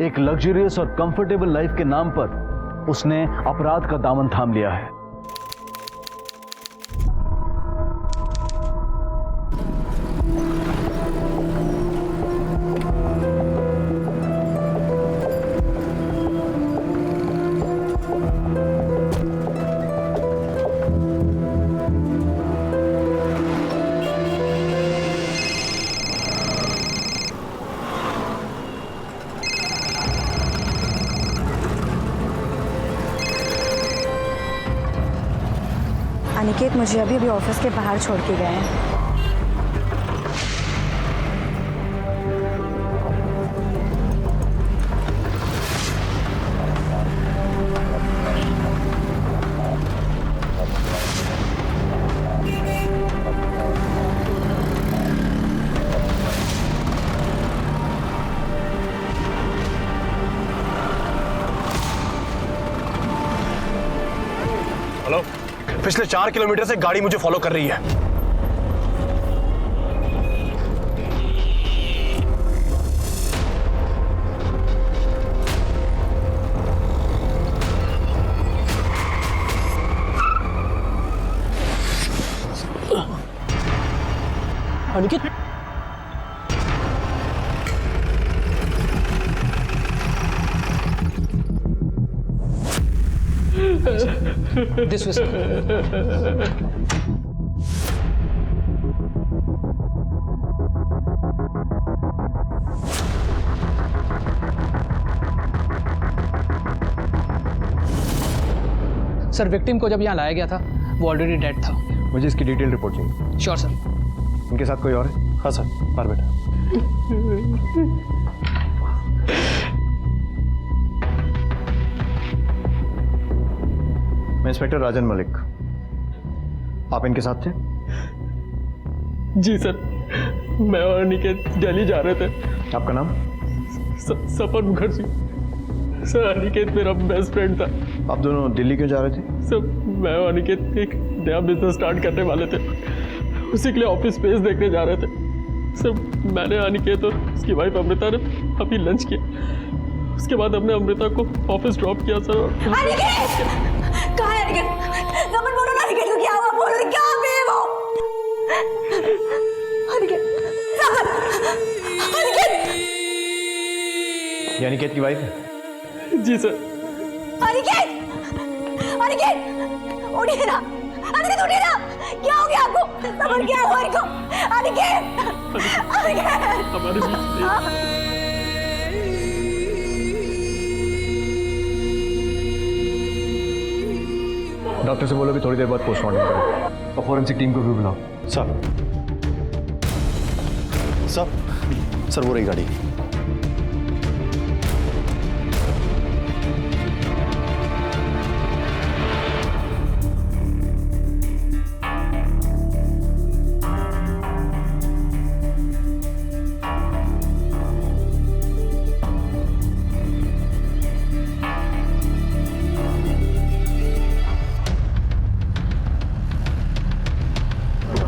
एक लग्जरियस और comfortable life के नाम पर उसने अपराध का दामन थाम लिया है। अनिकेत मुझे अभी अभी ऑफिस के बाहर छोड़ के गए हैं। हेलो, पिछले 4 किलोमीटर से गाड़ी मुझे फॉलो कर रही है। Aniket, This way, sir. Sir, victim को जब यहाँ लाया गया था वो ऑलरेडी डेड था। मुझे इसकी डिटेल रिपोर्ट चाहिए। Sure sir. इनके साथ कोई और है? हाँ सर, बाहर बेटा। मैं इंस्पेक्टर राजन मलिक। आप इनके साथ थे? जी सर, मैं और अनिकेत दिल्ली जा रहे थे। आपका नाम? सफर मुखर्जी। सर, अनिकेत मेरा बेस्ट फ्रेंड था। आप दोनों दिल्ली क्यों जा रहे थे? सर, मैं और अनिकेत एक नया बिजनेस स्टार्ट करने वाले थे, उसी के लिए ऑफिस स्पेस देखने जा रहे थे। सर, मैंने अनिकेत और उसकी वाइफ अमृता ने अभी लंच किया। उसके बाद हमने अमृता को ऑफिस ड्रॉप किया सर। अनिकेत! कहाँ है अनिकेत? नमन बोलो ना, अनिकेत को क्या हुआ? बोलो, क्या है वो? अनिकेत! अनिकेत! ये अनिकेत की वाइफ है? जी सर। अनिकेत! अनिकेत! उठिए ना! अनिकेत उठिए ना! क्या हो गया आपको? समझ क्या हुआ इनको? अनिकेत! अनिकेत! हमारे बीच डॉक्टर से बोलो कि थोड़ी देर बाद पोस्टमार्टम करें और फॉरेंसिक टीम को भी बुलाओ। सर वो रही गाड़ी।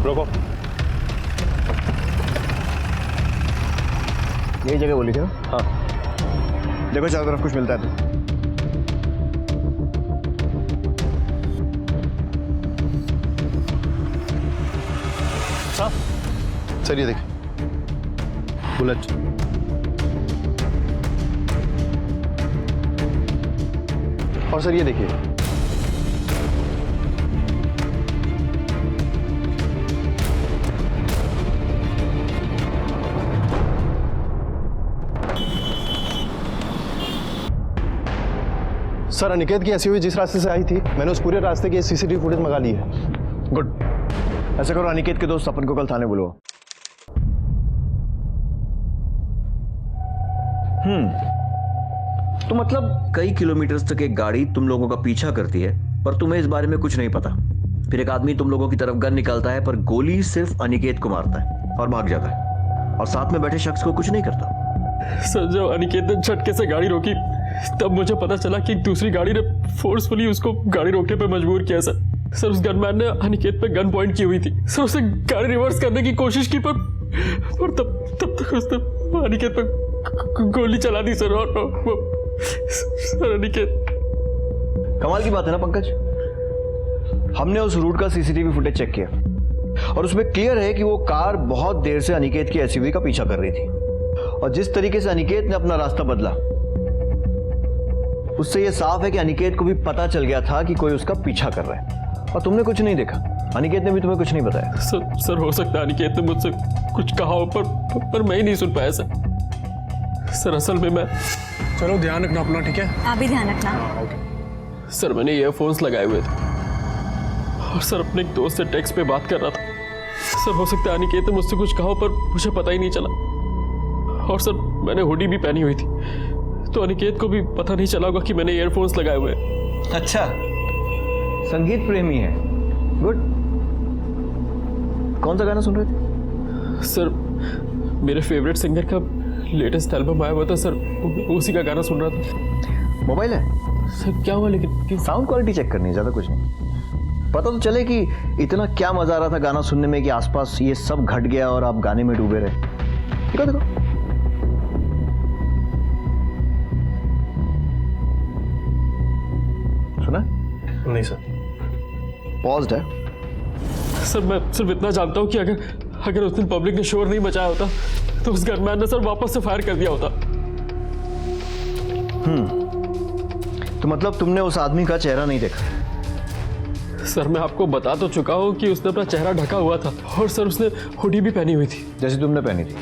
रोको। यही जगह बोली थी ना? हाँ। देखो चारों तरफ कुछ मिलता है तो। सर ये देखिए, बुलेट। और सर ये देखिए, सर अनिकेत की एसयूवी जिस रास्ते से आई थी, मैंने उस पूरे रास्ते की सीसीटीवी फुटेज मंगा ली है। गुड। ऐसा करो, अनिकेत के दोस्त अपन को कल थाने बुलवाओ। तो मतलब कई किलोमीटर तक एक गाड़ी तुम लोगों का पीछा करती है, पर तुम्हें इस बारे में कुछ नहीं पता। फिर एक आदमी तुम लोगों की तरफ गन निकालता है, पर गोली सिर्फ अनिकेत को मारता है और भाग जाता है, और साथ में बैठे शख्स को कुछ नहीं करता। सर, जब अनिकेत ने झटके से गाड़ी रोकी तब मुझे पता चला कि दूसरी गाड़ी ने फोर्सफुली उसको गाड़ी रोकने पर मजबूर किया सर। उस गनमैन ने अनिकेत पे गन पॉइंट की हुई थी सर। उसने गाड़ी रिवर्स करने की कोशिश की, पर तब तक उसने अनिकेत पे गोली चला दी सर। और वो सर अनिकेत। कमाल की बात है ना पंकज, हमने उस रूट का सीसीटीवी फुटेज चेक किया और उसमें क्लियर है कि वो कार बहुत देर से अनिकेत की एसयूवी का पीछा कर रही थी, और जिस तरीके से अनिकेत ने अपना रास्ता बदला उससे यह साफ है कि अनिकेत को भी पता चल गया था कि कोई उसका पीछा कर रहा है, और तुमने कुछ नहीं देखा। अनिकेत ने भी तुम्हें कुछ नहीं बताया। सर हो सकता है अनिकेत ने मुझसे कुछ कहा हो, पर मैं ही नहीं सुन पाया सर। असल में मैं, चलो ध्यान रखना अपना, ठीक है? आप भी ध्यान रखना। सर मैंने ईयरफोन्स लगाए हुए थे और सर अपने एक दोस्त से टेक्स्ट पे बात कर रहा था। सर हो सकता है अनिकेत ने मुझसे कुछ कहा हो, पर मुझे पता ही नहीं चला। और सर मैंने हुडी भी पहनी हुई थी, तो अनिकेत को भी पता नहीं चला होगा कि मैंने ईयरफोन्स लगाए हुए हैं। अच्छा, संगीत प्रेमी है, गुड। कौन सा गाना सुन रहे थे? सर मेरे फेवरेट सिंगर का लेटेस्ट एल्बम आया हुआ था सर, उसी का गाना सुन रहा था। मोबाइल है? सर क्या हुआ? लेकिन साउंड क्वालिटी चेक करनी है, ज्यादा कुछ नहीं। पता तो चले कि इतना क्या मजा आ रहा था गाना सुनने में कि आसपास ये सब घट गया और आप गाने में डूबे रहे। देखो देखो, सुना? नहीं सर। पॉज्ड है। सर मैं सिर्फ इतना जानता हूँ कि अगर उस दिन पब्लिक ने शोर नहीं मचाया होता तो उस गनमैन ने सर वापस से फायर कर दिया होता। तो मतलब तुमने उस आदमी का चेहरा नहीं देखा? सर मैं आपको बता तो चुका हूँ कि उसने अपना चेहरा ढका हुआ था, और सर उसने हुडी भी पहनी हुई थी, जैसे तुमने पहनी थी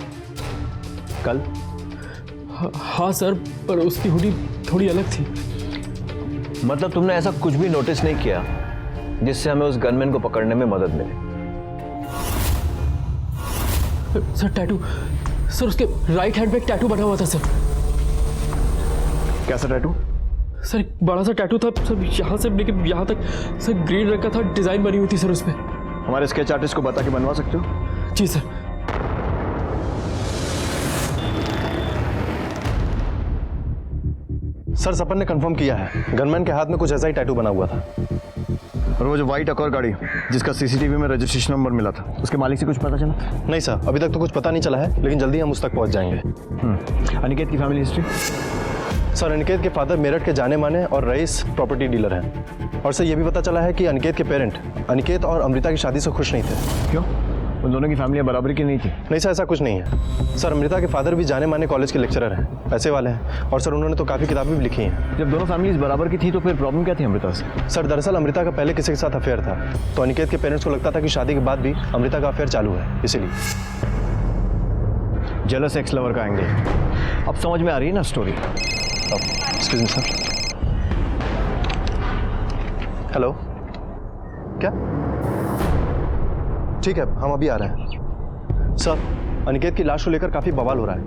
कल। हाँ सर, पर उसकी हुडी थोड़ी अलग थी। मतलब तुमने ऐसा कुछ भी नोटिस नहीं किया जिससे हमें उस गनमैन को पकड़ने में मदद मिले? सर टैटू, सर उसके राइट हैंड पे एक टैटू बना हुआ था सर। कैसा टैटू? सर एक बड़ा सा टैटू था सर, यहाँ से लेके यहाँ तक सर, ग्रीन रंग का था, डिजाइन बनी हुई थी सर उसमें। हमारे स्केच आर्टिस्ट को बता के बनवा सकते हो? जी सर। सर सपन ने कंफर्म किया है, गनमैन के हाथ में कुछ ऐसा ही टैटू बना हुआ था। और वो जो व्हाइट अकॉर गाड़ी जिसका सीसीटीवी में रजिस्ट्रेशन नंबर मिला था, उसके मालिक से कुछ पता चला? नहीं सर, अभी तक तो कुछ पता नहीं चला है, लेकिन जल्दी हम उस तक पहुंच जाएंगे। अनिकेत की फैमिली हिस्ट्री? सर अनिकेत के फादर मेरठ के जाने माने और रईस प्रॉपर्टी डीलर हैं, और सर ये भी पता चला है कि अनिकेत के पेरेंट अनिकेत और अमृता की शादी से खुश नहीं थे। क्यों? उन दोनों की फैमिली बराबरी की नहीं थी? नहीं सर, ऐसा कुछ नहीं है। सर अमृता के फादर भी जाने माने कॉलेज के लेक्चरर हैं, पैसे वाले हैं, और सर उन्होंने तो काफ़ी किताबें भी लिखी हैं। जब दोनों फैमिलीज बराबर की थी तो फिर प्रॉब्लम क्या थी अमृता से? सर दरअसल अमृता का पहले किसी के साथ अफेयर था, तो अनिकेत के पेरेंट्स को लगता था कि शादी के बाद भी अमृता का अफेयर चालू है, इसीलिए। जेलस एक्स लवर का एंगल अब समझ में आ रही है ना story? Excuse me sir. Hello, क्या? ठीक है, हम अभी आ रहे हैं। सर अनिकेत की लाश को लेकर काफी बवाल हो रहा है।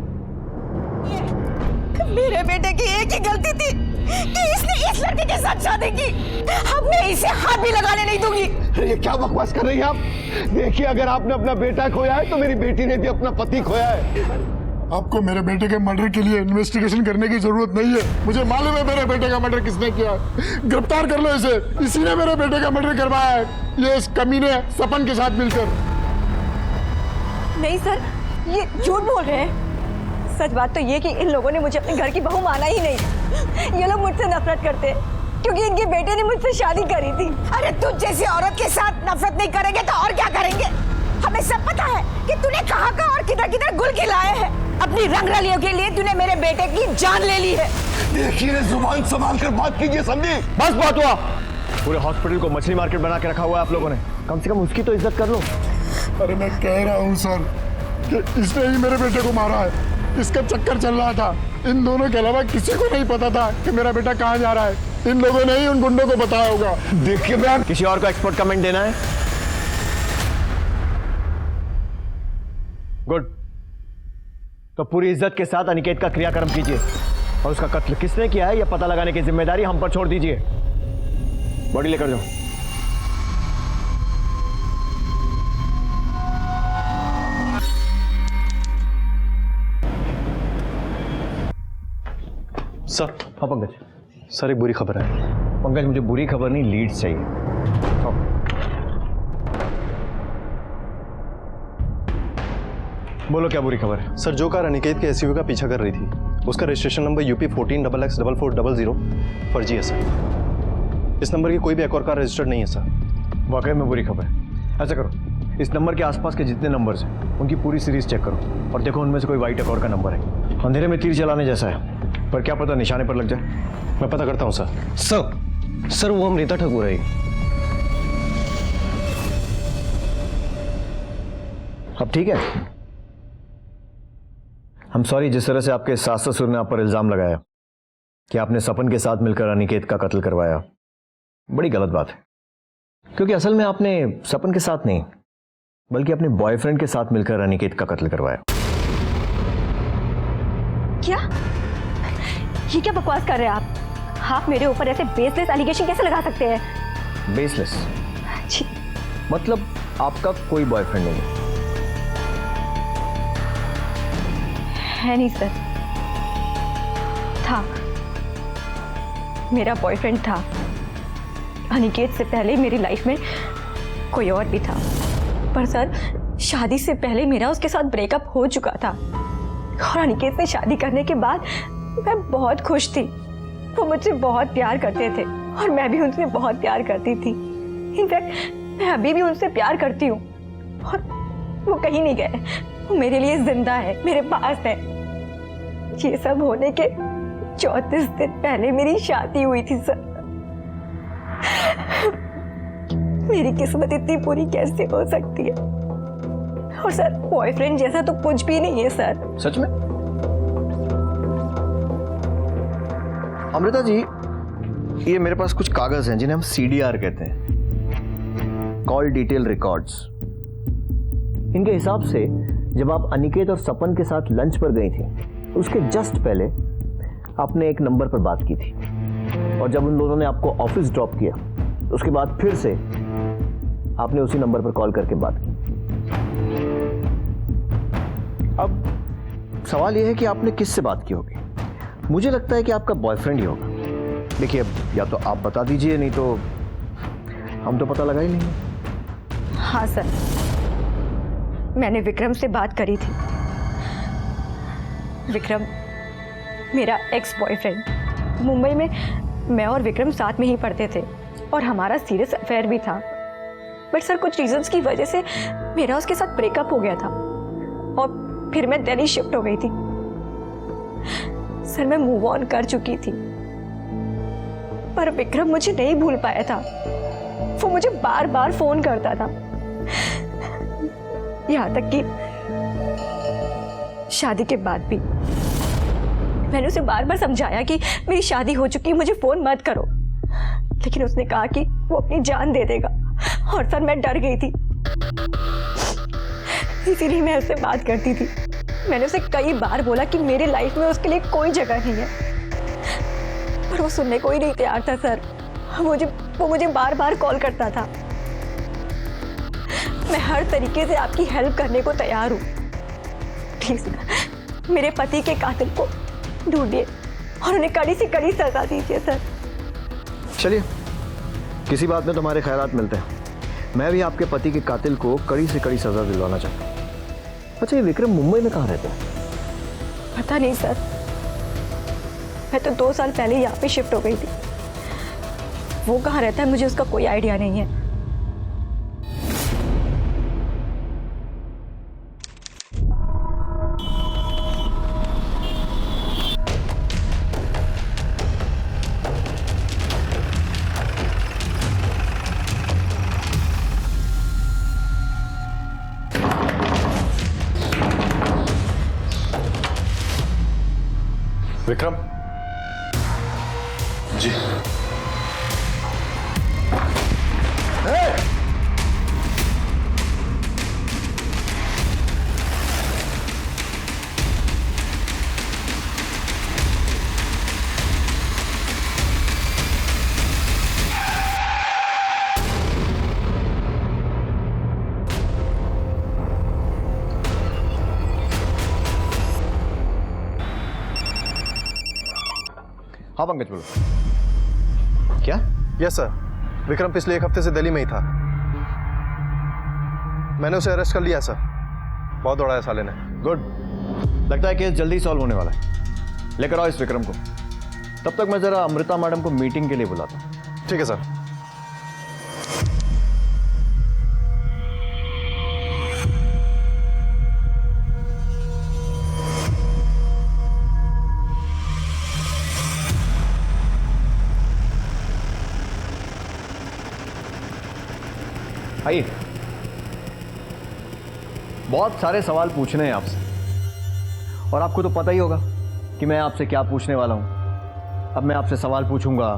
मेरे बेटे की एक ही गलती थी कि इसने इस लड़के के साथ शादी की। अब मैं इसे हाथ भी लगाने नहीं दूंगी। ये क्या बकवास कर रही हैं आप? देखिए, अगर आपने अपना बेटा खोया है तो मेरी बेटी ने भी अपना पति खोया है। आपको मेरे बेटे के मर्डर के लिए इन्वेस्टिगेशन करने की जरूरत नहीं है। मुझे मालूम है मेरे बेटे का मर्डर किसने किया है। गिरफ्तार कर लो इसे, इसी ने मेरे बेटे का मर्डर करवाया है, ये इस कमीने सपन के साथ मिलकर। नहीं सर, ये झूठ बोल रहे हैं। सच बात तो ये कि इन लोगों ने मुझे अपने घर की बहू माना ही नहीं। ये लोग मुझसे नफरत करते हैं क्योंकि इनके बेटे ने मुझसे शादी करी थी। अरे तुझ जैसी औरत के साथ नफरत नहीं करेंगे तो और क्या करेंगे? हमें सब पता है कि तूने कहाँ और किधर किधर गुल खिलाए हैं। अपनी रंगरलियों के लिए तूने मेरे बेटे की जान ले ली है। देखिए, जुबान संभाल कर बात कीजिए संदीप। बस बात हुआ। पूरे हॉस्पिटल को मछली मार्केट बना के रखा हुआ है आप लोगों ने, कम से कम उसकी तो इज्जत कर लो। अरे मैं कह रहा हूँ सर कि इसने ही मेरे बेटे को मारा है। इसका चक्कर चल रहा था। इन दोनों के अलावा किसी को नहीं पता था कि मेरा बेटा कहाँ जा रहा है। इन लोगों ने ही उन गुंडों को बताया होगा। देखिए मैम, किसी और को एक्सपर्ट कमेंट देना है? गुड। तो पूरी इज्जत के साथ अनिकेत का क्रियाक्रम कीजिए और उसका कत्ल किसने किया है यह पता लगाने की जिम्मेदारी हम पर छोड़ दीजिए। बॉडी लेकर जाओ। सर। हाँ पंकज। सर एक बुरी खबर है। पंकज मुझे बुरी खबर नहीं, लीड्स चाहिए। बोलो क्या बुरी खबर है? सर, जो कार अनिकेत के एसयूवी का पीछा कर रही थी उसका रजिस्ट्रेशन नंबर UP 14XX4400 फर्जी है सर। इस नंबर की कोई भी एक और कार रजिस्टर्ड नहीं है सर। वाकई में बुरी खबर है। ऐसा करो, इस नंबर के आसपास के जितने नंबर्स हैं उनकी पूरी सीरीज चेक करो और देखो उनमें से कोई वाइट अकॉर्ड का नंबर है। अंधेरे में तीर चलाने जैसा है, पर क्या पता निशाने पर लग जाए। मैं पता करता हूँ सर। सर वो अमृता ठाकुर है। अब ठीक है। हम सॉरी जिस तरह से आपके सास ससुर ने आप पर इल्जाम लगाया कि आपने सपन के साथ मिलकर अनिकेत का कत्ल करवाया। बड़ी गलत बात है, क्योंकि असल में आपने सपन के साथ नहीं बल्कि अपने बॉयफ्रेंड के साथ मिलकर अनिकेत का कत्ल करवाया। क्या? ये क्या बकवास कर रहे हैं आप मेरे ऊपर ऐसे बेसलेस एलिगेशन कैसे लगा सकते हैं? बेसलेस छी, मतलब आपका कोई बॉयफ्रेंड नहीं है? है नहीं सर, था। मेरा बॉयफ्रेंड था। अनिकेत से पहले मेरी लाइफ में कोई और भी था, पर सर शादी से पहले मेरा उसके साथ ब्रेकअप हो चुका था और अनिकेत से शादी करने के बाद मैं बहुत खुश थी। वो मुझसे बहुत प्यार करते थे और मैं भी उनसे बहुत प्यार करती थी। इनफैक्ट मैं अभी भी उनसे प्यार करती हूँ और वो कहीं नहीं गए। वो मेरे लिए जिंदा है, मेरे पास है। ये सब होने के 34 दिन पहले मेरी शादी हुई थी सर। मेरी किस्मत इतनी बुरी कैसे हो सकती है? और सर बॉयफ्रेंड जैसा तो कुछ भी नहीं है सर। सच में? अमृता जी, ये मेरे पास कुछ कागज हैं जिन्हें हम CDR कहते हैं, कॉल डिटेल रिकॉर्ड्स। इनके हिसाब से जब आप अनिकेत और सपन के साथ लंच पर गई थी उसके जस्ट पहले आपने एक नंबर पर बात की थी और जब उन दोनों ने आपको ऑफिस ड्रॉप किया उसके बाद फिर से आपने उसी नंबर पर कॉल करके बात की। अब सवाल यह है कि आपने किससे बात की होगी? मुझे लगता है कि आपका बॉयफ्रेंड ही होगा। देखिए, अब या तो आप बता दीजिए, नहीं तो हम तो पता लगा ही लेंगे। हाँ सर, मैंने विक्रम से बात करी थी। विक्रम मेरा एक्स बॉयफ्रेंड। मुंबई में मैं और विक्रम साथ में ही पढ़ते थे और हमारा सीरियस अफेयर भी था, बट सर कुछ रीजंस की वजह से मेरा उसके साथ ब्रेकअप हो गया था और फिर मैं दिल्ली शिफ्ट हो गई थी। सर मैं मूव ऑन कर चुकी थी, पर विक्रम मुझे नहीं भूल पाया था। वो मुझे बार बार फोन करता था, यहाँ तक कि शादी के बाद भी। मैंने उसे बार बार समझाया कि मेरी शादी हो चुकी है, मुझे फोन मत करो, लेकिन उसने कहा कि वो अपनी जान दे देगा। और सर मैं डर गई थी, इसीलिए मैं उससे बात करती थी। मैंने उसे कई बार बोला कि मेरी लाइफ में उसके लिए कोई जगह नहीं है, पर वो सुनने को ही नहीं तैयार था सर। वो मुझे बार बार कॉल करता था। मैं हर तरीके से आपकी हेल्प करने को तैयार हूँ। प्लीज मेरे पति के कातिल को ढूंढिए और उन्हें कड़ी से कड़ी सजा दीजिए सर। चलिए, किसी बात में तुम्हारे ख्यालात मिलते हैं। मैं भी आपके पति के कातिल को कड़ी से कड़ी सजा दिलवाना चाहता हूँ। अच्छा, ये विक्रम मुंबई में कहाँ रहते हैं? पता नहीं सर, मैं तो 2 साल पहले यहाँ पे शिफ्ट हो गई थी। वो कहाँ रहता है मुझे उसका कोई आइडिया नहीं है। विक्रम जी। हाँ पंकज, बोलो। क्या? यस सर, विक्रम पिछले 1 हफ्ते से दिल्ली में ही था। मैंने उसे अरेस्ट कर लिया सर। बहुत दौड़ा है साले ने। गुड, लगता है केस जल्दी सॉल्व होने वाला है। लेकर आओ इस विक्रम को। तब तक मैं जरा अमृता मैडम को मीटिंग के लिए बुलाता हूँ। ठीक है सर। आइए। बहुत सारे सवाल पूछने हैं आपसे, और आपको तो पता ही होगा कि मैं आपसे क्या पूछने वाला हूं। अब मैं आपसे सवाल पूछूंगा,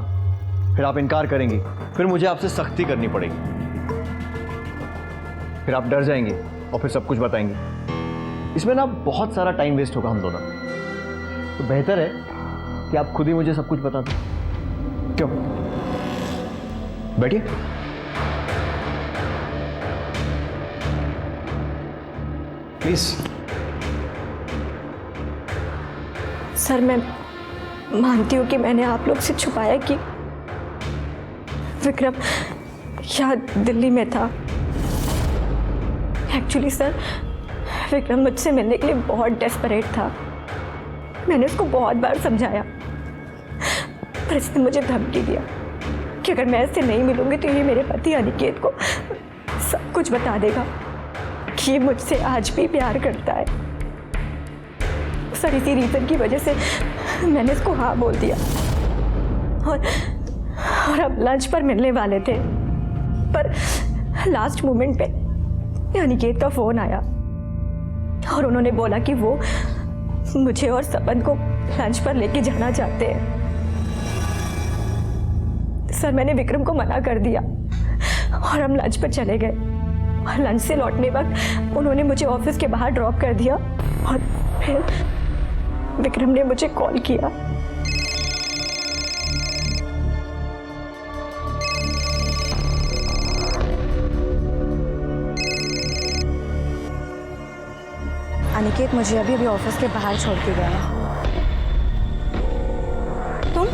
फिर आप इनकार करेंगी, फिर मुझे आपसे सख्ती करनी पड़ेगी, फिर आप डर जाएंगे और फिर सब कुछ बताएंगे। इसमें ना बहुत सारा टाइम वेस्ट होगा हम दोनों। तो बेहतर है कि आप खुद ही मुझे सब कुछ बता दो। क्यों? बैठिए। प्लीज। सर, मैं मानती हूँ कि मैंने आप लोग से छुपाया कि विक्रम यहाँ दिल्ली में था। एक्चुअली सर, विक्रम मुझसे मिलने के लिए बहुत डेस्परेट था। मैंने उसको बहुत बार समझाया, पर इसने मुझे धमकी दिया कि अगर मैं इससे नहीं मिलूंगी तो ये मेरे पति अनिकेत को सब कुछ बता देगा कि ये मुझसे आज भी प्यार करता है। सर, इसी रीजन की वजह से मैंने इसको हाँ बोल दिया, और अब लंच पर मिलने वाले थे, पर लास्ट मोमेंट पे अनिकेत का फोन आया और उन्होंने बोला कि वो मुझे और सपन को लंच पर लेके जाना चाहते हैं। सर, मैंने विक्रम को मना कर दिया और हम लंच पर चले गए। और लंच से लौटने वक्त उन्होंने मुझे ऑफिस के बाहर ड्रॉप कर दिया और फिर विक्रम ने मुझे कॉल किया। अनिकेत मुझे अभी ऑफिस के बाहर छोड़ के गया। तुम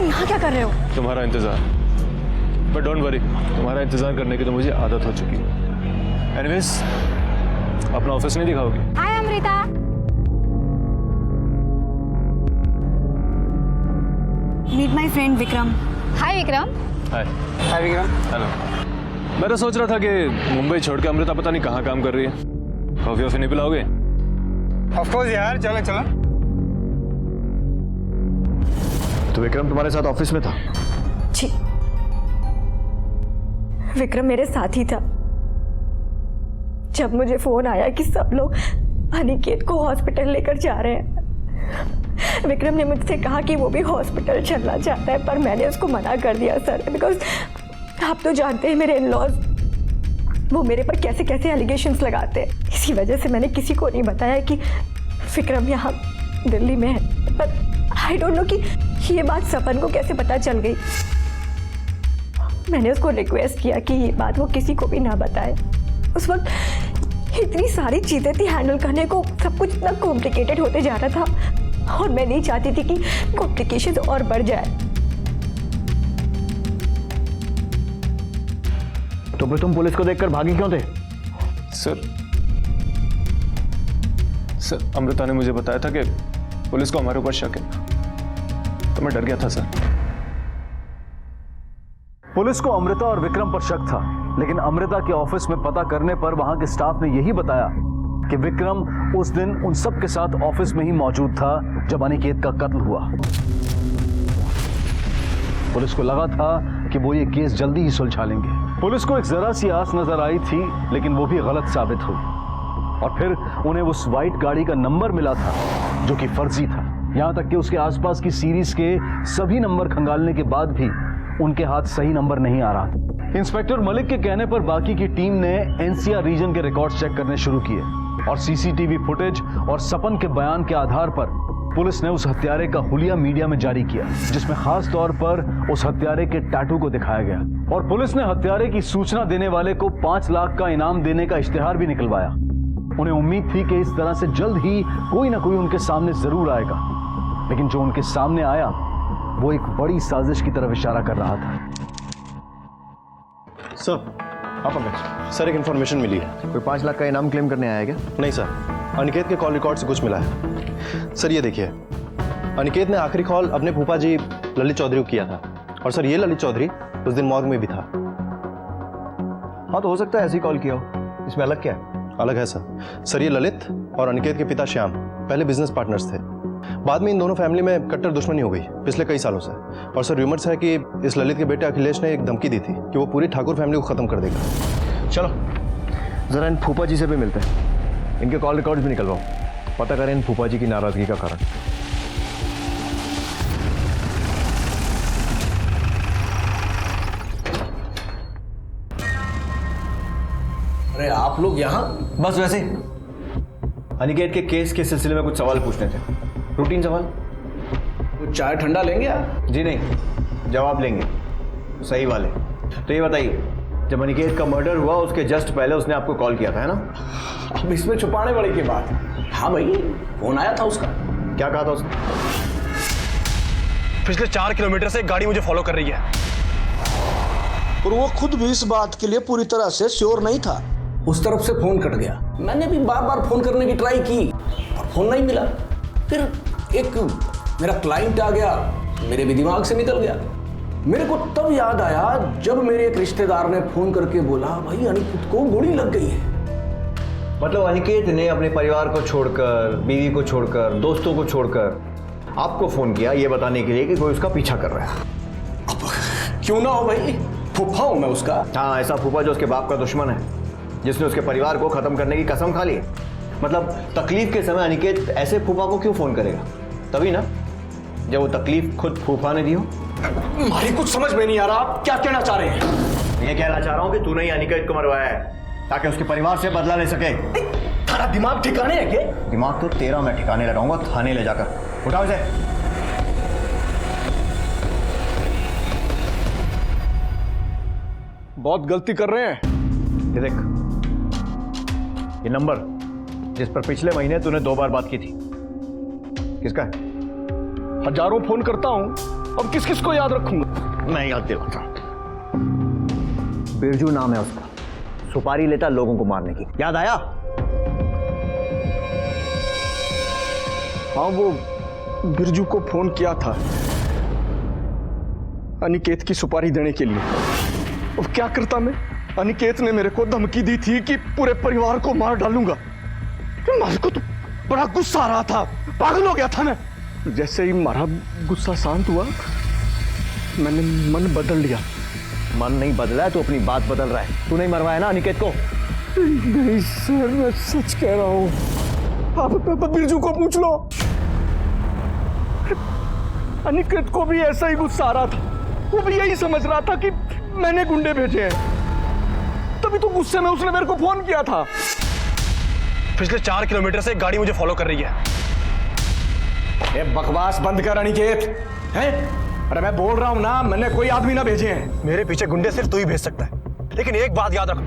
यहाँ क्या कर रहे हो? तुम्हारा इंतजार। बट डोंट वरी, तुम्हारा इंतजार करने की तो मुझे आदत हो चुकी है। एनीवेज, अपना ऑफिस नहीं दिखाओगी? Hi Amrita. Meet my friend Vikram. Hi Vikram. Hi. Hi Vikram. Hello. मैं तो सोच रहा था कि मुंबई छोड़ के अमृता पता नहीं कहाँ काम कर रही है। कॉफी वॉफी नहीं पिलाओगे? ऑफ कोर्स यार, चलो चलो। तो विक्रम तुम्हारे साथ ऑफिस में था? जी, विक्रम मेरे साथ ही था। जब मुझे फोन आया कि सब लोग अनिकेत को हॉस्पिटल लेकर जा रहे हैं, विक्रम ने मुझसे कहा कि वो भी हॉस्पिटल चलना चाहता है, पर मैंने उसको मना कर दिया सर, बिकॉज आप तो जानते हैं मेरे इन-लॉज वो मेरे पर कैसे कैसे एलिगेशंस लगाते हैं। इसी वजह से मैंने किसी को नहीं बताया कि विक्रम यहाँ दिल्ली में है। पर आई डोंट नो कि ये बात सपन को कैसे पता चल गई। मैंने उसको रिक्वेस्ट किया कि ये बात वो किसी को भी ना बताए। उस वक्त इतनी सारी चीज़ें थी हैंडल करने को, सब कुछ इतना कॉम्प्लिकेटेड होते जा रहा था और मैं नहीं चाहती थी कि कॉम्प्लिकेशंस और बढ़ जाए। तो फिर तुम पुलिस को देखकर भागी क्यों थे? सर, अमृता ने मुझे बताया था कि पुलिस को हमारे ऊपर शक है, तो मैं डर गया था सर। पुलिस को अमृता और विक्रम पर शक था, लेकिन अमृता के ऑफिस में पता करने पर वहां के स्टाफ ने यही बताया कि विक्रम उस दिन उन सब के साथ ऑफिस में ही मौजूद था जब अनिकेत का कत्ल हुआ। पुलिस को लगा था कि वो ये केस जल्दी ही सुलझा लेंगे। पुलिस को एक जरा सी आस नजर आई थी, लेकिन वो भी गलत साबित हुई, और फिर उन्हें उस वाइट गाड़ी का नंबर मिला था जो कि फर्जी था। यहां तक कि उसके आसपास की सीरीज के सभी नंबर खंगालने के बाद भी उनके हाथ सही नंबर नहीं आ रहा था। इंस्पेक्टर मलिक के कहने पर बाकी की टीम ने एनसीआर रीजन के रिकॉर्ड्स चेक करने शुरू किए और सीसीटीवी फुटेज और सपन के बयान के आधार पर पुलिस ने उस हत्यारे का हुलिया मीडिया में जारी किया, जिसमें खास तौर पर उस हत्यारे के टैटू को दिखाया गया। और पुलिस ने हत्यारे की सूचना देने वाले को 5 लाख का इनाम देने का इश्तिहार भी निकलवाया। उन्हें उम्मीद थी कि इस तरह से जल्द ही कोई ना कोई उनके सामने जरूर आएगा, लेकिन जो उनके सामने आया वो एक बड़ी साजिश की तरफ इशारा कर रहा था। सर, हाँ पंकज, सर एक इन्फॉर्मेशन मिली है। कोई 5 लाख का इनाम क्लेम करने आया है क्या? नहीं सर, अनिकेत के कॉल रिकॉर्ड से कुछ मिला है। सर ये देखिए, अनिकेत ने आखिरी कॉल अपने फूफा जी ललित चौधरी को किया था, और सर ये ललित चौधरी उस दिन मॉर्ग में भी था। हाँ तो हो सकता है ऐसे ही कॉल किया हो। इसमें अलग क्या है? अलग है सर ये ललित और अनिकेत के पिता श्याम पहले बिजनेस पार्टनर्स थे। बाद में इन दोनों फैमिली में कट्टर दुश्मनी हो गई पिछले कई सालों से। और सर र्यूमर्स है कि इस ललित के बेटे अखिलेश ने एक धमकी दी थी कि वो पूरी ठाकुर फैमिली को खत्म कर देगा। चलो जरा इन फूफा जी से भी मिलते हैं, इनके कॉल रिकॉर्ड्स भी निकलवाओ, पता करें इन फूफा जी की नाराजगी का कारण। अरे आप लोग यहाँ? बस वैसे अनिकेत के केस के सिलसिले में कुछ सवाल पूछने थे, रूटीन सवाल। तो चाय ठंडा लेंगे आप? जी नहीं, जवाब लेंगे सही वाले। तो ये बताइए, जब अनिकेत का मर्डर हुआ उसके जस्ट पहले उसने आपको कॉल किया था, है ना? अब इसमें छुपाने वाली की बात है। हाँ भाई, फोन आया था उसका। क्या कहा था उसने? पिछले 4 किलोमीटर से एक गाड़ी मुझे फॉलो कर रही है। और वो खुद भी इस बात के लिए पूरी तरह से श्योर नहीं था। उस तरफ से फोन कट गया। मैंने भी बार बार फोन करने की ट्राई की और फोन नहीं मिला। फिर एक मेरा क्लाइंट आ गया, मेरे भी दिमाग से निकल गया। मेरे को तब याद आया जब मेरे एक रिश्तेदार ने फोन करके बोला, भाई अनिकेत को गोली लग गई है। मतलब अनिकेत ने अपने परिवार को छोड़कर, बीवी को छोड़कर, दोस्तों को छोड़कर आपको फोन किया ये बताने के लिए कि कोई उसका पीछा कर रहा है। अब क्यों ना हो भाई, फूफा हूं मैं उसका। हाँ, ऐसा फूफा जो उसके बाप का दुश्मन है, जिसने उसके परिवार को खत्म करने की कसम खा ली। मतलब तकलीफ के समय अनिकेत ऐसे फूफा को क्यों फोन करेगा? तभी ना जब वो तकलीफ खुद फूफा ने दी हो। हमारी कुछ समझ में नहीं आ रहा, आप क्या कहना चाह रहे हैं? ये कहना चाह रहा हूं कि तूने ही अनिकेत को मरवाया है ताकि उसके परिवार से बदला ले सके। थारा दिमाग ठिकाने है क्या? दिमाग तो तेरा मैं ठिकाने लगाऊंगा थाने ले जाकर। उठाओ इसे। बहुत गलती कर रहे हैं। ये देख, ये नंबर जिस पर पिछले महीने तूने 2 बार बात की थी, किसका है? हजारों फोन करता हूं, अब किस किस को याद रखूंगा? मैं याद दिलाता हूं। बिरजू नाम है उसका, सुपारी लेता लोगों को मारने की। याद आया? हाँ, वो बिरजू को फोन किया था अनिकेत की सुपारी देने के लिए। अब क्या करता मैं? अनिकेत ने मेरे को धमकी दी थी कि पूरे परिवार को मार डालूंगा। मेरे को तो बड़ा गुस्सा आ रहा था, पागल हो गया था मैं। जैसे ही मारा गुस्सा शांत हुआ, मैंने मन बदल लिया। मन नहीं बदला है तो अपनी बात बदल रहा है। तू नहीं मरवाया ना अनिकेत को? नहीं सर, मैं सच कह रहा हूं। आप बिरजू को पूछ लो। अनिकेत को भी ऐसा ही गुस्सा आ रहा था, वो भी यही समझ रहा था कि मैंने गुंडे भेजे हैं। तभी तो गुस्से में उसने मेरे को फोन किया था। पिछले 4 किलोमीटर से एक गाड़ी मुझे फॉलो कर रही है। ये बकवास बंद कर अनिकेत, हैं? अरे मैं बोल रहा हूं ना, मैंने कोई आदमी ना भेजे हैं। मेरे पीछे गुंडे सिर्फ तू ही भेज सकता है, लेकिन एक बात याद रख,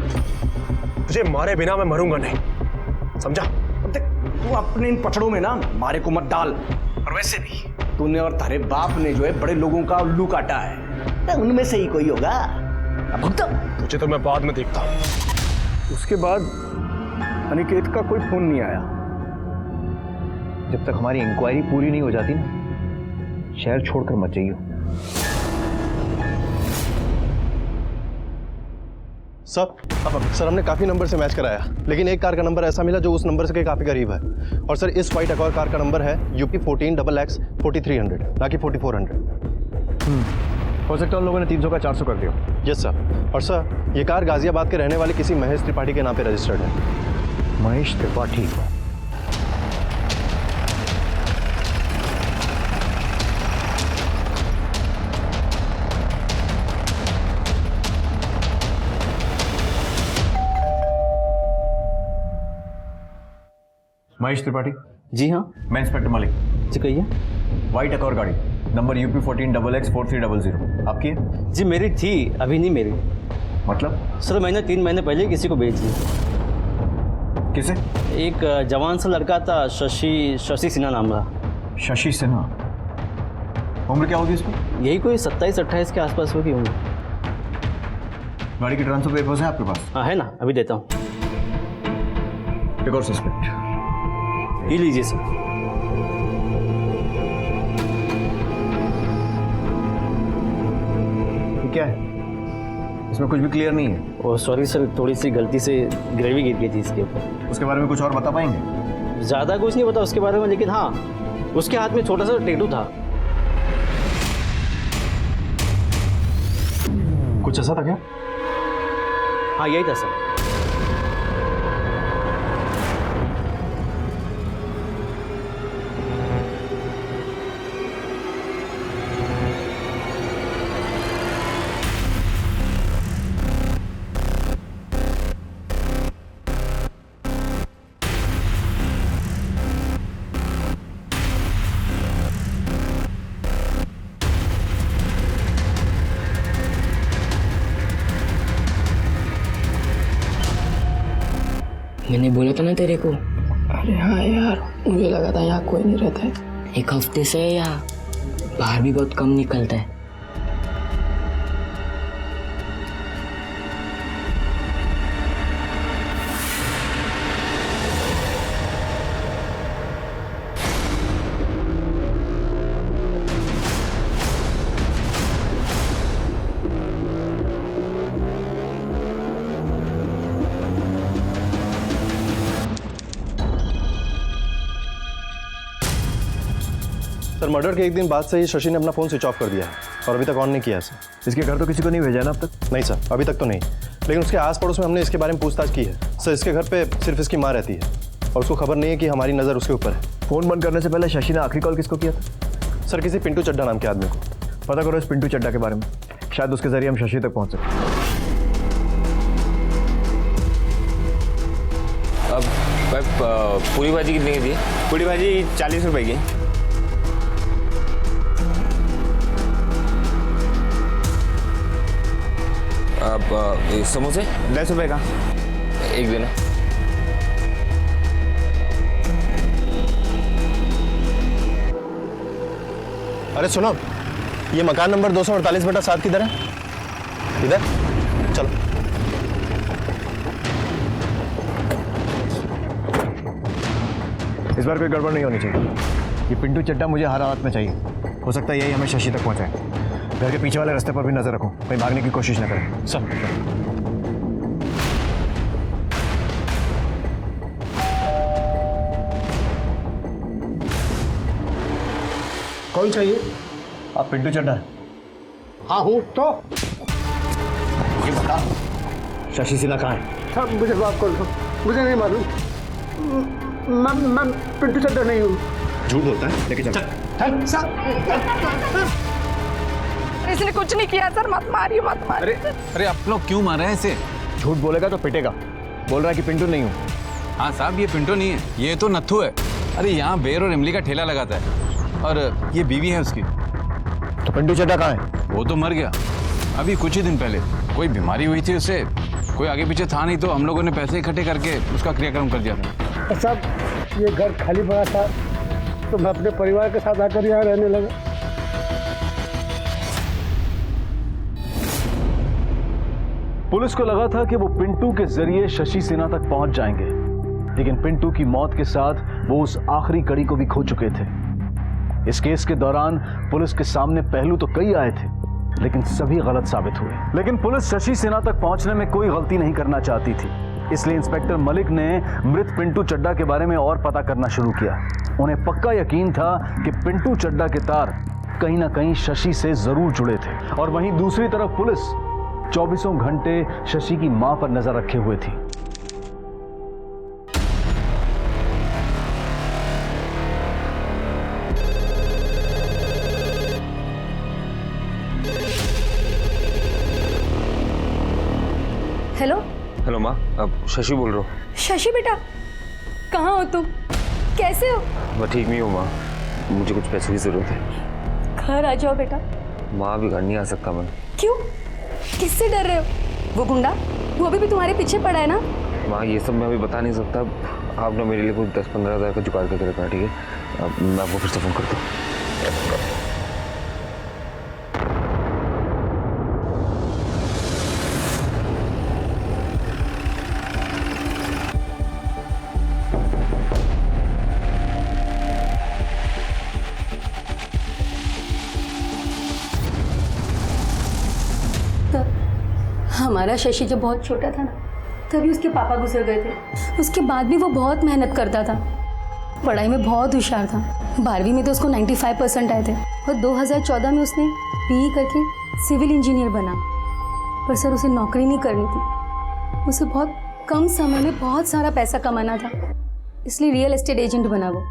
तुझे मारे बिना मैं मरूंगा नहीं, समझा? तू अपने इन पचड़ों में ना मारे को मत डाल। और वैसे भी तूने और तारे बाप ने जो है बड़े लोगों का उल्लू काटा है, तो उनमें से ही कोई होगा। अब भुगतो। तुझे तो मैं बाद में देखता हूं। उसके बाद अनिकेत का कोई फोन नहीं आया। जब तक हमारी इंक्वायरी पूरी नहीं हो जाती ना, शहर छोड़कर मत जाइयो। सर हमने काफी नंबर से मैच कराया, लेकिन एक कार का नंबर ऐसा मिला जो उस नंबर से काफी करीब है। और सर इस व्हाइट अकॉर्ड कार का नंबर है UP 14XX 4300, ना कि 4400। हो सकता है उन लोगों ने 300 का 400 कर दिया। Yes sir. और सर ये कार गाजियाबाद के रहने वाले किसी महेश त्रिपाठी के नाम पे रजिस्टर्ड है। महेश त्रिपाठी? महेश त्रिपाठी? जी हाँ। मैं इंस्पेक्टर मलिक। जी कहिए। व्हाइट अकॉर्ड गाड़ी नंबर UP 14XX 4300 आपकी है? जी मेरी थी, अभी नहीं मेरी। मतलब? सर मैंने 3 महीने पहले किसी को बेच दी। किसे? एक जवान सा लड़का था, शशि सिन्हा नाम था। शशि सिन्हा? उम्र क्या होगी इसकी? यही कोई 27-28 के आसपास होगी उम्र। गाड़ी के ट्रांसफर पेपर्स हैं आपके पास? हाँ है ना, अभी देता हूँ। एक और सस्पेक्ट ये लीजिए सर। ये क्या है? इसमें कुछ भी क्लियर नहीं है। और सॉरी सर, थोड़ी सी गलती से ग्रेवी गिर गई थी इसके ऊपर। उसके बारे में कुछ और बता पाएंगे? ज़्यादा कुछ नहीं पता उसके बारे में, लेकिन हाँ उसके हाथ में छोटा सा टैटू था। कुछ ऐसा था क्या? हाँ यही था सर। मैंने बोला था ना तेरे को। अरे हाँ यार, मुझे लगा था यहाँ कोई नहीं रहता है। एक हफ्ते से यहाँ बाहर भी बहुत कम निकलता है। सर मर्डर के एक दिन बाद से ही शशि ने अपना फ़ोन स्विच ऑफ कर दिया है और अभी तक ऑन नहीं किया है सर। इसके घर तो किसी को नहीं भेजा ना अब तक? नहीं सर, अभी तक तो नहीं, लेकिन उसके आस पड़ोस में हमने इसके बारे में पूछताछ की है। सर इसके घर पे सिर्फ इसकी माँ रहती है और उसको खबर नहीं है कि हमारी नज़र उसके ऊपर है। फोन बंद करने से पहले शशि ने आखिरी कॉल किसको किया था? सर किसी पिंटू चड्ढा नाम के आदमी को। पता करो इस पिंटू चड्ढा के बारे में, शायद उसके जरिए हम शशि तक पहुंच सकते। अब पूरी भाजी कितने की थी? पूरी भाजी 40 रुपए की। अब समोसे 10 रुपए का एक देना। अरे सुनो, ये मकान नंबर 248/7 किधर है? इधर चलो। इस बार कोई गड़बड़ नहीं होनी चाहिए। ये पिंटू चड्ढा मुझे हर हालत में चाहिए। हो सकता है यही हमें शशि तक पहुंचाए। घर के पीछे वाले रास्ते पर भी नजर रखो, कहीं भागने की कोशिश न करें। सर कौन चाहिए? आप पिंटू चड्ढा? हाँ हूँ। तो ये बता, शशि सिन्हा कहाँ है? सब मुझे बात कर दो, मुझे नहीं मालूम। मैं पिंटू चड्ढा नहीं हूँ। झूठ बोलता है, लेके चल। इसने कुछ नहीं किया सर, मत मारिए मत मारिए। अरे आप लोग क्यों मार रहे हैं इसे? झूठ बोलेगा तो पिटेगा। बोल रहा है कि पिंटू नहीं हूँ। हाँ साहब, ये पिंटो नहीं है, ये तो नत्थू है। अरे यहाँ बेर और इमली का ठेला लगाता है और ये बीवी है उसकी। तो पिंटू चड्ढा कहाँ है? वो तो मर गया अभी कुछ ही दिन पहले। कोई बीमारी हुई थी उसे, कोई आगे पीछे था नहीं, तो हम लोगों ने पैसे इकट्ठे करके उसका क्रियाक्रम कर दिया था। साहब ये घर खाली पड़ा था तो मैं अपने परिवार के साथ आकर यहाँ रहने लगा। पुलिस को लगा था कि वो पिंटू के जरिए शशि सिन्हा तक पहुंच जाएंगे, लेकिन पिंटू की मौत के साथ वो उस आखिरी कड़ी को भी खो चुके थे। इस केस के दौरान पुलिस के सामने पहलू तो कई आए थे, लेकिन सभी गलत साबित हुए। लेकिन पुलिस शशि सिन्हा तक पहुंचने में कोई गलती नहीं करना चाहती थी, इसलिए इंस्पेक्टर मलिक ने मृत पिंटू चड्ढा के बारे में और पता करना शुरू किया। उन्हें पक्का यकीन था कि पिंटू चड्ढा के तार कहीं ना कहीं शशि से जरूर जुड़े थे। और वहीं दूसरी तरफ पुलिस 24 घंटे शशि की मां पर नजर रखे हुए थी। हेलो हेलो माँ, अब शशि बोल रहा हूँ। शशि बेटा, कहाँ हो तुम? कैसे हो? मैं ठीक नहीं हूँ माँ, मुझे कुछ पैसों की जरूरत है। घर आ जाओ बेटा। माँ अभी घर नहीं आ सकता मैं। क्यों? किससे डर रहे हो? वो गुंडा, वो भी तुम्हारे पीछे पड़ा है ना? माँ ये सब मैं अभी बता नहीं सकता। आप ना मेरे लिए कुछ 10-15 हज़ार का जुगाड़ करके रखना, ठीक है? अब मैं आपको फिर से फोन करता हूँ। हमारा शशि जब बहुत छोटा था ना, तभी उसके पापा गुजर गए थे। उसके बाद भी वो बहुत मेहनत करता था, पढ़ाई में बहुत होशियार था। 12वीं में तो उसको 95% आए थे और 2014 में उसने BE करके सिविल इंजीनियर बना। पर सर उसे नौकरी नहीं करनी थी, उसे बहुत कम समय में बहुत सारा पैसा कमाना था, इसलिए रियल एस्टेट एजेंट बना वो।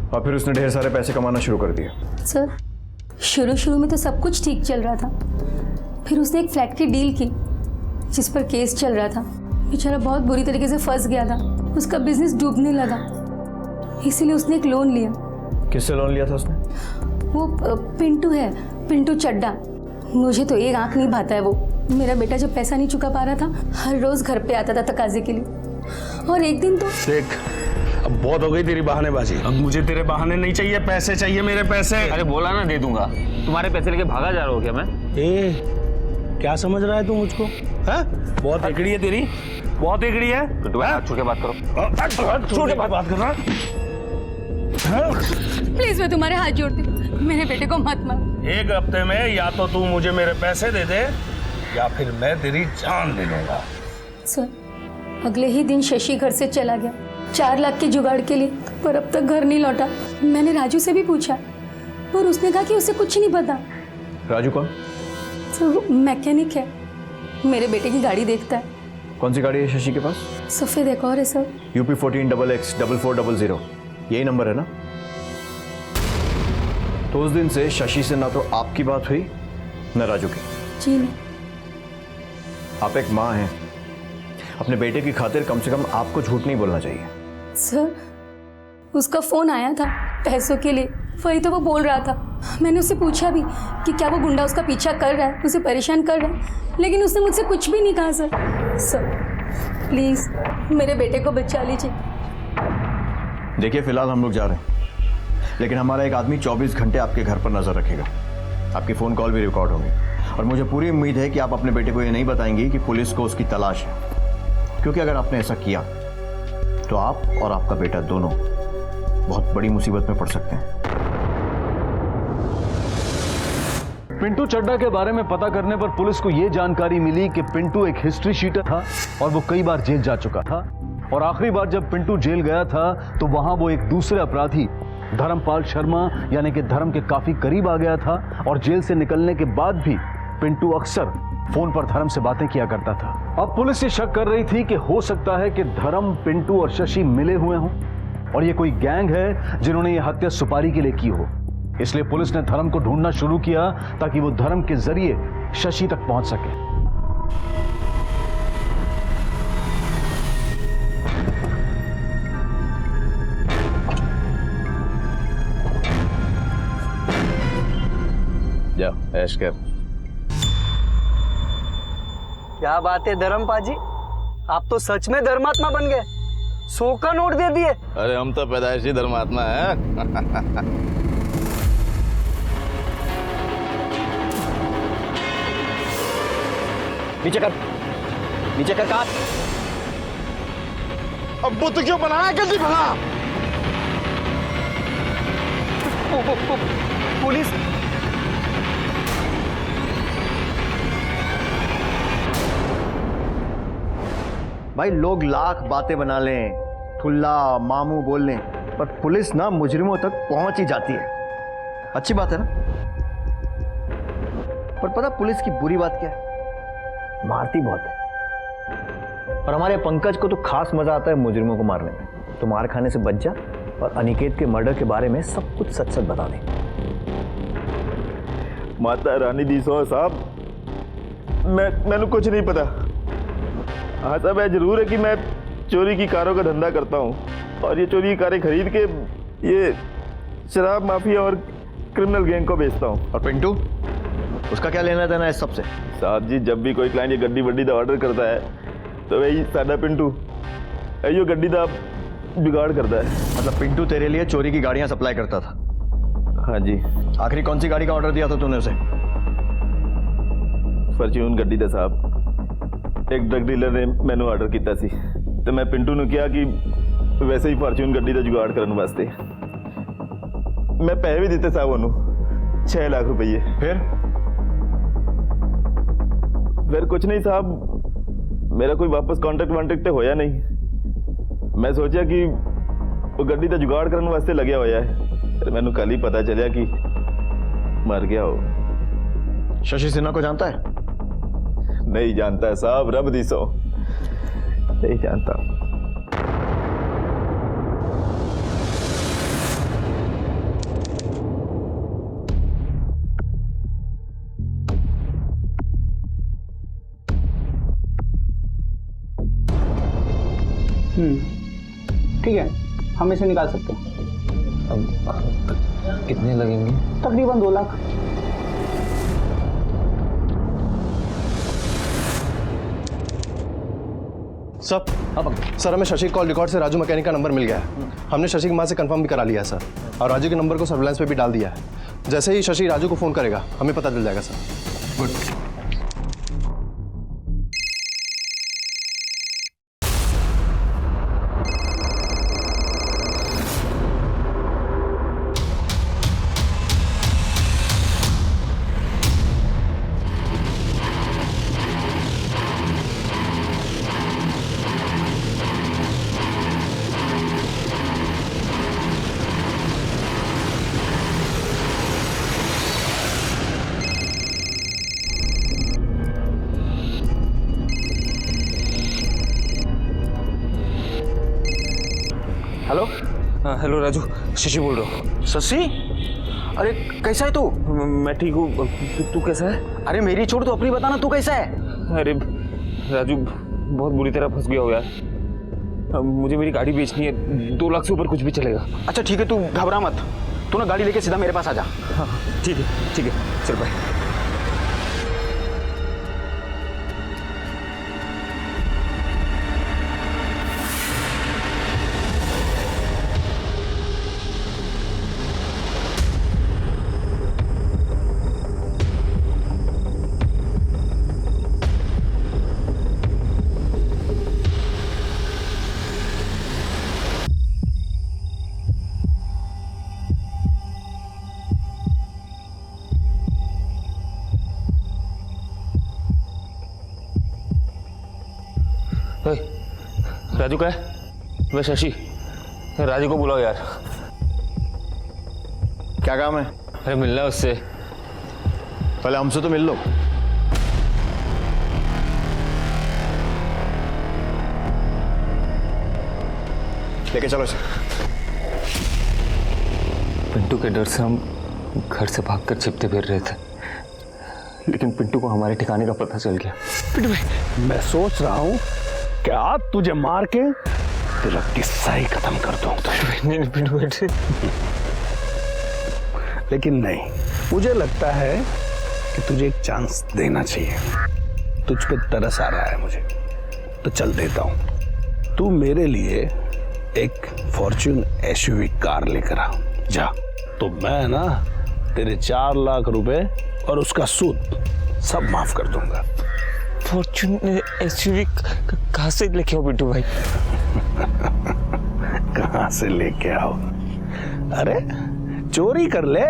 और फिर उसने ढेर सारे पैसे कमाना शुरू कर दिए। सर शुरू में तो सब कुछ ठीक चल रहा था, फिर उसने एक फ्लैट की डील की जिस पर केस चल रहा था। बेचारा बहुत बुरी तरीके से फंस गया था, उसका बिजनेस डूबने लगा, इसीलिए उसने एक लोन लिया। किससे लोन लिया था उसने? वो पिंटू है, पिंटू चड्डा। मुझे तो एक आंख नहीं भाता है वो। मेरा बेटा जब पैसा नहीं चुका पा रहा था, हर रोज घर पे आता था तकाजे के लिए। और एक दिन तो देख, अब बहुत हो गई तेरी बहानेबाजी। अब मुझे तेरे बहाने नहीं चाहिए, पैसे चाहिए, मेरे पैसे। अरे बोला ना दे दूंगा। तुम्हारे पैसे लेके भागा जा रहा हो क्या मैं? क्या समझ रहा है तू मुझको? है बहुत एकड़ी है तेरी, बहुत एकड़ी है। पिंटू भाई हाथ छू के बात करो। छू के बात कर रहा। प्लीज मैं तुम्हारे हाथ जोड़ती हूँ, मेरे बेटे को मत मार। एक हफ्ते में या तो तू मुझे मेरे पैसे दे दे या फिर मैं तेरी जान ले लूंगा। सर अगले ही दिन शशि घर से चला गया 4 लाख के जुगाड़ के लिए, पर अब तक घर नहीं लौटा। मैंने राजू से भी पूछा और उसने कहा कि उसे कुछ नहीं पता। राजू कौन? सर मैकेनिक है, मेरे बेटे की गाड़ी देखता है। कौन सी गाड़ी है शशि के पास? सफेद एक और है सर। UP 14XX4400, यही नंबर है ना? तो उस दिन से शशि से ना तो आपकी बात हुई न राजू की। जी नहीं। आप एक माँ हैं, अपने बेटे की खातिर कम से कम आपको झूठ नहीं बोलना चाहिए। सर उसका फोन आया था पैसों के लिए, वही तो वो बोल रहा था। मैंने उससे पूछा भी कि क्या वो गुंडा उसका पीछा कर रहा है, उसे परेशान कर रहा है, लेकिन उसने मुझसे कुछ भी नहीं कहा। सर प्लीज मेरे बेटे को बचा लीजिए। देखिए फिलहाल हम लोग जा रहे हैं, लेकिन हमारा एक आदमी 24 घंटे आपके घर पर नजर रखेगा। आपकी फोन कॉल भी रिकॉर्ड होंगे और मुझे पूरी उम्मीद है कि आप अपने बेटे को ये नहीं बताएंगी कि पुलिस को उसकी तलाश है, क्योंकि अगर आपने ऐसा किया तो आप और आपका बेटा दोनों बहुत बड़ी मुसीबत में पड़ सकते हैं। पिंटू चड्डा के बारे में पता करने पर पुलिस को यह जानकारी मिली कि पिंटू एक हिस्ट्री शीटर था और वो कई बार जेल जा चुका था। और आखिरी बार जब पिंटू जेल गया था तो वहां वो एक दूसरे अपराधी धर्मपाल शर्मा यानी कि धर्म के काफी करीब आ गया था। और जेल से निकलने के बाद भी पिंटू अक्सर फोन पर धर्म से बातें किया करता था। अब पुलिस ये शक कर रही थी कि हो सकता है कि धर्म, पिंटू और शशि मिले हुए हों और ये कोई गैंग है जिन्होंने ये हत्या सुपारी के लिए की हो। इसलिए पुलिस ने धर्म को ढूंढना शुरू किया ताकि वो धर्म के जरिए शशि तक पहुंच सके। जाओ ऐश कर। क्या बात है धर्म पाजी, आप तो सच में धर्मात्मा बन गए। 100 का नोट दे दिए। अरे हम तो पैदाइशी धर्मात्मा है। नीचे कर, नीचे कर काट। अब बुत क्यों बनाया, गलती बना। पुलिस भाई लोग लाख बातें बना लें, ठुल्ला मामू बोल लें, पर पुलिस ना मुजरिमों तक पहुंच ही जाती है। अच्छी बात है ना? पर पता पुलिस की बुरी बात क्या है? मारती बहुत है। और हमारे पंकज को तो खास मजा आता है मुजरिमों को मारने में। तो मार खाने से बच जा और अनिकेत के मर्डर के बारे में सब कुछ सच सच बता दे। माता रानी दी सौ साहब, मैंने कुछ नहीं पता। हाँ साहब, जरूर है कि मैं चोरी की कारों का धंधा करता हूँ और ये चोरी की कारें खरीद के ये शराब माफिया और क्रिमिनल गैंग को बेचता हूँ। और पिंटू, उसका क्या लेना देना है इस सबसे? साहब जी, जब भी कोई क्लाइंट ये गड्डी वड्डी का ऑर्डर करता है तो वही सादा पिंटू यो गड्डी का बिगाड़ करता है। मतलब पिंटू तेरे लिए चोरी की गाड़ियां सप्लाई करता था? हाँ जी। आखिरी कौन सी गाड़ी का ऑर्डर दिया था तूने उसे? ਫਰਚੂਨ ਗੱਡੀ ਦਾ ਸਾਹਿਬ ਇੱਕ ਡਰਗ ਡੀਲਰ ਨੇ ਮੈਨੂੰ ਆਰਡਰ ਕੀਤਾ ਸੀ ਤੇ ਮੈਂ ਪਿੰਟੂ ਨੂੰ ਕਿਹਾ ਕਿ ਵੈਸੇ ਹੀ ਫਰਚੂਨ ਗੱਡੀ ਦਾ ਜੁਗਾੜ ਕਰਨ ਵਾਸਤੇ ਮੈਂ ਪੈਸੇ ਵੀ ਦਿੱਤੇ ਸਾਹਿਬ ਉਹਨੂੰ 6 ਲੱਖ ਰੁਪਏ। ਫਿਰ ਕੁਝ ਨਹੀਂ ਸਾਹਿਬ ਮੇਰਾ ਕੋਈ ਵਾਪਸ ਕੰਟੈਕਟ ਤੇ ਹੋਇਆ ਨਹੀਂ। ਮੈਂ ਸੋਚਿਆ ਕਿ ਉਹ ਗੱਡੀ ਦਾ ਜੁਗਾੜ ਕਰਨ ਵਾਸਤੇ ਲੱਗਿਆ ਹੋਇਆ ਹੈ ਫਿਰ ਮੈਨੂੰ ਕੱਲ ਹੀ ਪਤਾ ਚੱਲਿਆ ਕਿ मर गया हो। शशि सिन्हा को जानता है? नहीं जानता साहब, रब दी सो नहीं जानता। ठीक है, हम इसे निकाल सकते हैं। कितने लगेंगे? तकरीबन 2 लाख। सर हमें शशि कॉल रिकॉर्ड से राजू मैकेनिक का नंबर मिल गया है। हमने शशि की मां से कंफर्म भी करा लिया है सर, और राजू के नंबर को सर्विलांस पे भी डाल दिया है। जैसे ही शशि राजू को फोन करेगा हमें पता चल जाएगा सर। गुड। हेलो। हाँ हेलो राजू, शशि बोल रहा हूँ। शशि, अरे कैसा है तू? मैं ठीक हूँ, तू कैसा है? अरे मेरी छोड़, तू अपनी बता ना, तू कैसा है? अरे राजू बहुत बुरी तरह फंस गया हो यार। अब मुझे मेरी गाड़ी बेचनी है, 2 लाख से ऊपर कुछ भी चलेगा। अच्छा ठीक है, तू घबरा मत, तू ना गाड़ी लेके सीधा मेरे पास आ जा। हाँ ठीक है, चल बाय। राजू का है? मैं शशि, राजू को बुलाओ यार। क्या काम है? अरे मिलना है उससे। पहले हमसे तो मिल लो। लेके चलो इसे। पिंटू के डर से हम घर से भागकर छिपते फिर रहे थे, लेकिन पिंटू को हमारे ठिकाने का पता चल गया। पिंटू भाई, मैं सोच रहा हूँ कि आज तुझे मार के तेरा किस्सा ही खत्म कर दूं। नहीं पिंटू भाई, लेकिन नहीं, मुझे लगता है कि तुझे एक चांस देना चाहिए। तुझ पे तरस आ रहा है मुझे, तो चल देता हूँ। तू मेरे लिए एक फॉर्च्यून एसयूवी कार लेकर आ जा, तो मैं ना तेरे 4 लाख रुपए और उसका सूद सब माफ कर दूंगा। फॉर्च्यून एसयूवी कहाँ से लेके आओ पिंटू भाई? कहाँ से लेके आओ? अरे चोरी कर ले।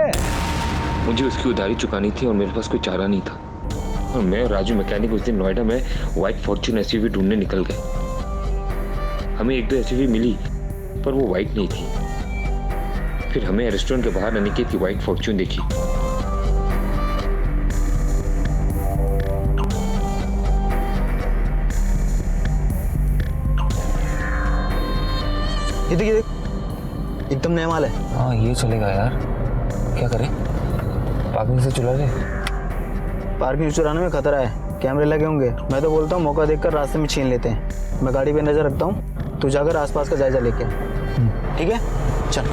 मुझे उसकी उधारी चुकानी थी और मेरे पास कोई चारा नहीं था, और मैं और राजू मैकेनिक उस दिन नोएडा में व्हाइट फॉर्च्यून एसयूवी ढूंढने निकल गए। हमें 1-2 एसयूवी मिली, पर वो व्हाइट नहीं थी। फिर हमें रेस्टोरेंट के बाहर अनिकेत की व्हाइट फॉर्च्यून देखी। ये देख एकदम नया माल है। हाँ ये चलेगा यार, क्या करें? पार्किंग से चुरा ले। पार्किंग चुराने में खतरा है, कैमरे लगे होंगे। मैं तो बोलता हूँ मौका देखकर रास्ते में छीन लेते हैं। मैं गाड़ी पे नजर रखता हूँ, तू जाकर आसपास का जायजा लेके। ठीक है, चल।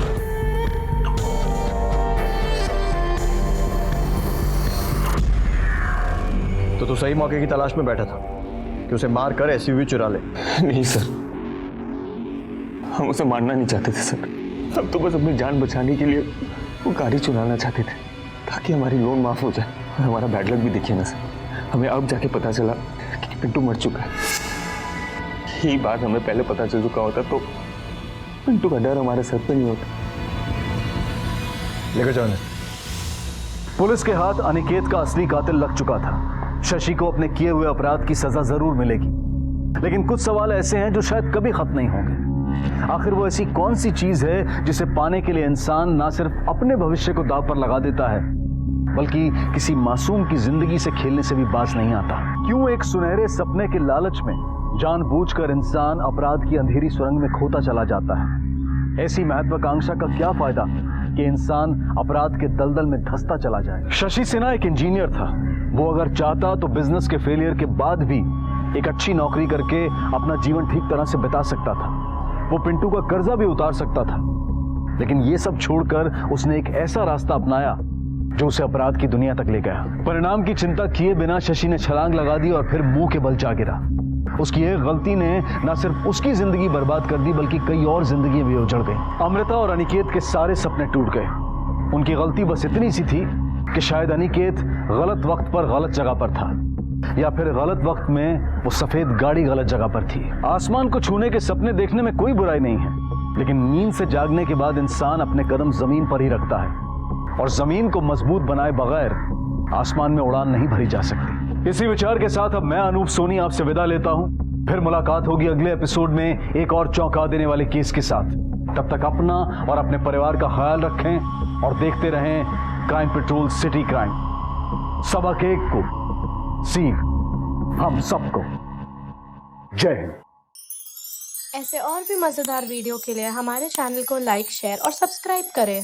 तो तू सही मौके की तलाश में बैठा था कि उसे मार कर एसयूवी चुरा ले? नहीं सर, हम उसे मारना नहीं चाहते थे सर। हम तो बस अपनी जान बचाने के लिए वो गाड़ी चुराना चाहते थे, ताकि हमारी लोन माफ हो जाए। और हमारा बैड लक भी देखिए ना सर, हमें अब जाके पता चला कि पिंटू मर चुका है। यही बात हमें पहले पता चल चुका होता तो पिंटू का डर हमारे सर पे नहीं होता। लेकर जाओ इन्हें। पुलिस के हाथ अनिकेत का असली कातिल लग चुका था। शशि को अपने किए हुए अपराध की सजा जरूर मिलेगी, लेकिन कुछ सवाल ऐसे हैं जो शायद कभी खत्म नहीं होंगे। आखिर वो ऐसी कौन सी चीज है जिसे पाने के लिए इंसान ना सिर्फ अपने भविष्य को दांव पर लगा देता है, बल्कि किसी मासूम की जिंदगी से खेलने से भी बाज नहीं आता। क्यों एक सुनहरे सपने के लालच में जानबूझकर इंसान अपराध की अंधेरी सुरंग में खोता चला जाता है? ऐसी महत्वाकांक्षा का क्या फायदा कि इंसान अपराध के दलदल में धंसता चला जाए। शशि सिन्हा एक इंजीनियर था। वो अगर चाहता तो बिजनेस के फेलियर के बाद भी एक अच्छी नौकरी करके अपना जीवन ठीक तरह से बिता सकता था। वो पिंटू का कर्जा भी उतार सकता था, लेकिन ये सब छोड़कर उसने एक ऐसा रास्ता अपनाया जो उसे अपराध की दुनिया तक ले गया। परिणाम की चिंता किए बिना शशि ने छलांग लगा दी और फिर मुंह के बल जा गिरा। उसकी एक गलती ने न सिर्फ उसकी जिंदगी बर्बाद कर दी, बल्कि कई और जिंदगी भी उजड़ गई। अमृता और अनिकेत के सारे सपने टूट गए। उनकी गलती बस इतनी सी थी कि शायद अनिकेत गलत वक्त पर गलत जगह पर था, या फिर गलत वक्त में वो सफेद गाड़ी गलत जगह पर थी। आसमान को छूने के सपने देखने में कोई बुराई नहीं है, लेकिन नींद से जागने के बाद इंसान अपने कदम जमीन पर ही रखता है, और जमीन को मजबूत बनाए बगैर आसमान में उड़ान नहीं भरी जा सकती। इसी विचार के साथ अब मैं अनूप सोनी आपसे विदा लेता हूं। फिर मुलाकात होगी अगले एपिसोड में एक और चौंका देने वाले केस के साथ। तब तक अपना और अपने परिवार का ख्याल रखें और देखते रहें क्राइम पेट्रोल सिटी क्राइम। सबक एक को सीख हम सबको। जय हिंद। ऐसे और भी मजेदार वीडियो के लिए हमारे चैनल को लाइक, शेयर और सब्सक्राइब करें।